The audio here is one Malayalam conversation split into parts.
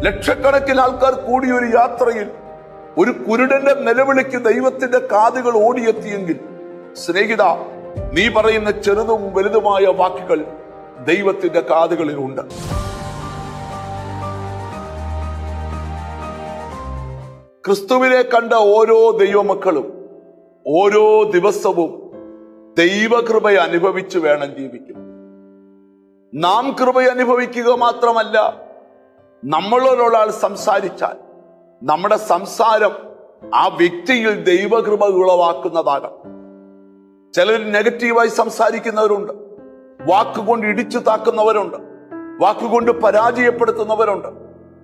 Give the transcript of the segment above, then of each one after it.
ലക്ഷക്കണക്കിന് ആൾക്കാർ കൂടിയ ഒരു യാത്രയിൽ ഒരു കുരുടന്റെ നിലവിളിക്ക് ദൈവത്തിന്റെ കാതുകൾ ഓടിയെത്തിയെങ്കിൽ, സ്നേഹിത, നീ പറയുന്ന ചെറുതും വലുതുമായ വാക്കുകൾ ദൈവത്തിന്റെ കാതുകളിലുണ്ട്. ക്രിസ്തുവിനെ കണ്ട ഓരോ ദൈവമക്കളും ഓരോ ദിവസവും ദൈവകൃപ അനുഭവിച്ചു വേണം ജീവിക്കും. നാം കൃപ അനുഭവിക്കുക മാത്രമല്ല, നമ്മളോടൊരാൾ സംസാരിച്ചാൽ നമ്മുടെ സംസാരം ആ വ്യക്തിയിൽ ദൈവകൃപ ഉളവാക്കുന്നതാകാം. ചിലർ നെഗറ്റീവായി സംസാരിക്കുന്നവരുണ്ട്, വാക്കുകൊണ്ട് ഇടിച്ചു താക്കുന്നവരുണ്ട്, വാക്കുകൊണ്ട് പരാജയപ്പെടുത്തുന്നവരുണ്ട്,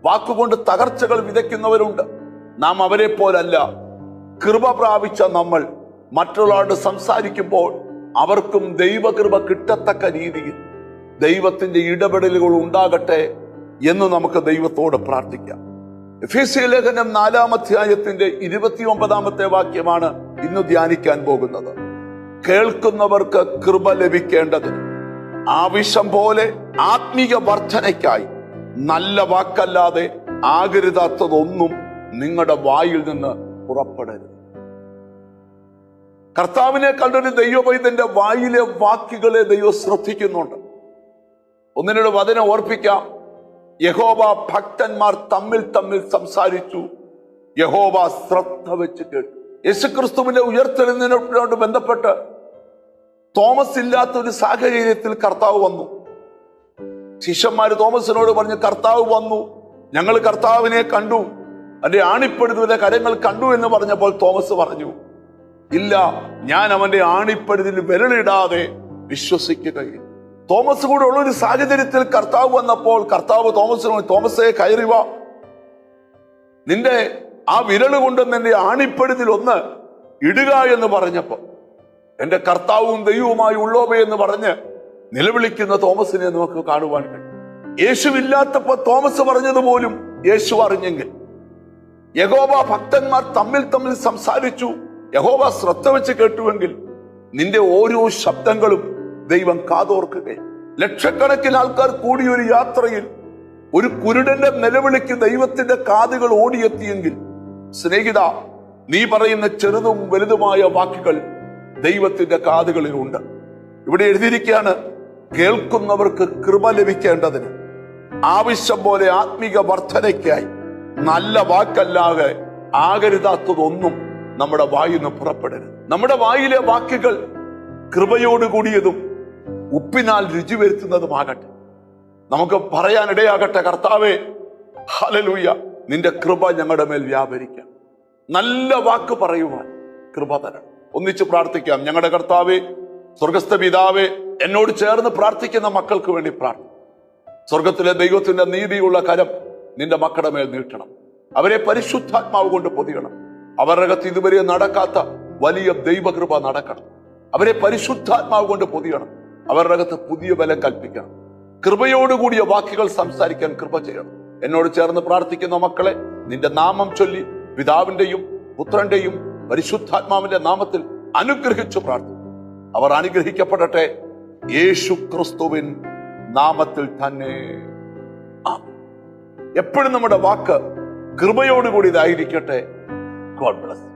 വാക്കുകൊണ്ട് തകർച്ചകൾ വിതയ്ക്കുന്നവരുണ്ട്. നാം അവരെ പോലല്ല. കൃപ പ്രാപിച്ച നമ്മൾ മറ്റുള്ളവരോട് സംസാരിക്കുമ്പോൾ അവർക്കും ദൈവകൃപ കിട്ടത്തക്ക രീതിയിൽ ദൈവത്തിന്റെ ഇടപെടലുകൾ ഉണ്ടാകട്ടെ എന്ന് നമുക്ക് ദൈവത്തോട് പ്രാർത്ഥിക്കാം. എഫേസ്യ ലേഖനം 4-ാം അധ്യായത്തിന്റെ 29-ാമത്തെ വാക്യമാണ് ഇന്ന് ധ്യാനിക്കാൻ പോകുന്നത്. കേൾക്കുന്നവർക്ക് കൃപ ലഭിക്കേണ്ടതിന് ആവശ്യം പോലെ ആത്മീക വർധനയ്ക്കായി നല്ല വാക്കല്ലാതെ ആകരുതാത്തതൊന്നും നിങ്ങളുടെ വായിൽ നിന്ന് പുറപ്പെടരുത്. കർത്താവിനെ കണ്ടൊരു ദൈവപൈതന്റെ വായിലെ വാക്കുകളെ ദൈവം ശ്രദ്ധിക്കുന്നുണ്ട്. ഒന്നിനോട് വചനം ഓർപ്പിക്കാം. യഹോവ ഭക്തന്മാർ തമ്മിൽ സംസാരിച്ചു, യഹോവ ശ്രദ്ധ വെച്ച് കേട്ടു. യേശുക്രിസ്തുവിന്റെ ഉയർത്തെഴുന്നേൽപ്പിനോട് ബന്ധപ്പെട്ട് തോമസ് ഇല്ലാത്ത ഒരു സാഹചര്യത്തിൽ കർത്താവ് വന്നു. ശിഷ്യന്മാര് തോമസിനോട് പറഞ്ഞു, കർത്താവ് വന്നു, ഞങ്ങൾ കർത്താവിനെ കണ്ടു, അവന്റെ ആണിപ്പഴുതിലെ കരങ്ങൾ കണ്ടു എന്ന് പറഞ്ഞപ്പോൾ തോമസ് പറഞ്ഞു, ഇല്ല, ഞാൻ അവന്റെ ആണിപ്പഴുതിൽ വിരലിടാതെ വിശ്വസിക്കുകയില്ല. തോമസ് കൂടെ ഉള്ളൊരു സാഹചര്യത്തിൽ കർത്താവ് വന്നപ്പോൾ കർത്താവ് തോമസിനോട്, തോമസേ കയറി വാ, നിന്റെ ആ വിരൽ കൊണ്ട് നിന്റെ ആണിപ്പഴുതിൽ ഒന്ന് ഇടുക എന്ന് പറഞ്ഞപ്പോ എന്റെ കർത്താവും ദൈവവുമായി ഉള്ളോവേ എന്ന് പറഞ്ഞ് നിലവിളിക്കുന്ന തോമസിനെ നമുക്ക് കാണുവാൻ കഴിയും. യേശുവില്ലാത്തപ്പോ തോമസ് പറഞ്ഞതുപോലും യേശു അറിഞ്ഞെങ്കിൽ, യഹോവ ഭക്തന്മാർ തമ്മിൽ സംസാരിച്ചു, യഹോവ ശ്രദ്ധ വെച്ച് കേട്ടുവെങ്കിൽ നിന്റെ ഓരോ ശബ്ദങ്ങളും ദൈവം കാതോർക്കുകയും. ലക്ഷക്കണക്കിന് ആൾക്കാർ കൂടിയ ഒരു യാത്രയിൽ ഒരു കുരുടന്റെ നിലവിളിക്ക് ദൈവത്തിന്റെ കാതുകൾ ഓടിയെത്തിയെങ്കിൽ, സ്നേഹിത, നീ പറയുന്ന ചെറുതും വലുതുമായ വാക്കുകൾ ദൈവത്തിന്റെ കാതുകളിലുണ്ട്. ഇവിടെ എഴുതിയിരിക്കുകയാണ്, കേൾക്കുന്നവർക്ക് കൃപ ലഭിക്കേണ്ടതിന് ആവശ്യം പോലെ ആത്മീക വർധനയ്ക്കായി നല്ല വാക്കല്ലാതെ ആകരുതാത്തതൊന്നും നമ്മുടെ വായിൽ നിന്ന് പുറപ്പെടരുത്. നമ്മുടെ വായിലെ വാക്കുകൾ കൃപയോടുകൂടിയതും ഉപ്പിനാൽ രുചി വരുത്തുന്നതുമാകട്ടെ. നമുക്ക് പറയാനിടയാകട്ടെ, കർത്താവേ, ഹല്ലേലൂയ, നിന്റെ കൃപ ഞങ്ങളുടെ മേൽ വ്യാപരിക്കാം. നല്ല വാക്ക് പറയുവാൻ കൃപ തരണം. ഒന്നിച്ച് പ്രാർത്ഥിക്കാം. ഞങ്ങളുടെ കർത്താവേ, സ്വർഗസ്ഥ പിതാവേ, എന്നോട് ചേർന്ന് പ്രാർത്ഥിക്കുന്ന മക്കൾക്ക് വേണ്ടി പ്രാർത്ഥിക്കും. സ്വർഗത്തിലെ ദൈവത്തിന്റെ നീതിയുള്ള കരം നിന്റെ മക്കളുടെ മേൽ നീട്ടണം. അവരെ പരിശുദ്ധാത്മാവ് കൊണ്ട് പൊതിയണം. അവരുടെ അകത്ത് ഇതുവരെ നടക്കാത്ത വലിയ ദൈവകൃപ നടക്കണം. അവരെ പരിശുദ്ധാത്മാവ് കൊണ്ട് പൊതിയണം. അവരുടെ അകത്ത് പുതിയ ബലം കൽപ്പിക്കണം. കൃപയോടുകൂടിയ വാക്കുകൾ സംസാരിക്കാൻ കൃപ ചെയ്യണം. എന്നോട് ചേർന്ന് പ്രാർത്ഥിക്കുന്ന മക്കളെ നിന്റെ നാമം ചൊല്ലി പിതാവിന്റെയും പുത്രന്റെയും പരിശുദ്ധാത്മാവിന്റെ നാമത്തിൽ അനുഗ്രഹിച്ചു പ്രാർത്ഥിക്കും. അവർ അനുഗ്രഹിക്കപ്പെടട്ടെ, യേശു ക്രിസ്തുവിൻ നാമത്തിൽ തന്നെ. എപ്പോഴും നമ്മുടെ വാക്ക് കൃപയോടുകൂടി ഇതായിരിക്കട്ടെ. God bless.